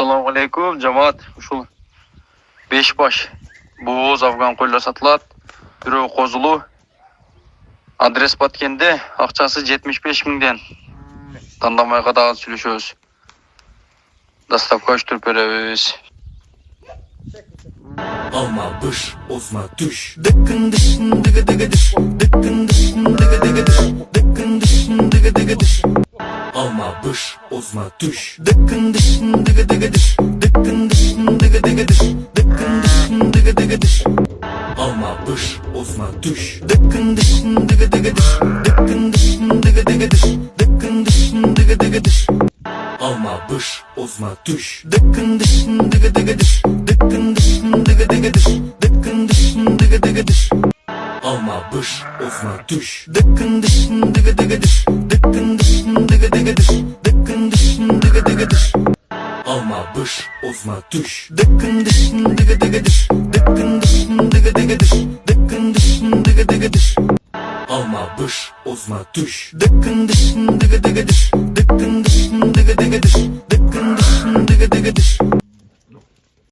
Assalamu alaikum cemaat. Uşul 5 baş boğuz afgan koylar satılат. Biri kozulu. Adres Batkende. Akçası 75 miңден. Tandamaya kadar sürüşüyoruz. Dastavka üçtürüp veririz. Alma bış, ozma düş. Dıkkın dışın dıgı dıgı dış. Dıkkın dışın dıgı dıgı dış. Dıkkın dışın dıgı dıgı dış. Alma bış, ozma düş. Dıkkın dışın dıgı dıgı dış. Dıkkın dışın dıgı dıgı dış. Dıkkın dışın dıgı dıgı dış. Alma bış, ozma düş. Dıkkın dışın dıgı dıgı dış. Dıkkın dışın dıgı dıgı dış. Dıkkın dışın dıgı dıgı dış. Alma bış, ozma düş. Dıkkın dışın dıgı dıgı dış. Dıkkın dışın dıgı dıgı dış. Dıkkın dışın dıgı dıgı dış. Alma bış, ozma düş. Dıkkın dışın dıgı dıgı dış. Dıkkın dışın dıgı dıgı dış. Dıkkın dışın dıgı dıgı dış. Alma bış, ozma düş. Dıkkın dışın dıgı dıgı dış. Dıkkın dışın dıgı dıgı dış. Dıkkın dışın dıgı dıgı dış. Alma bış, ozma düş. Dıkkın dışın dıgı dıgı dış. Dıkkın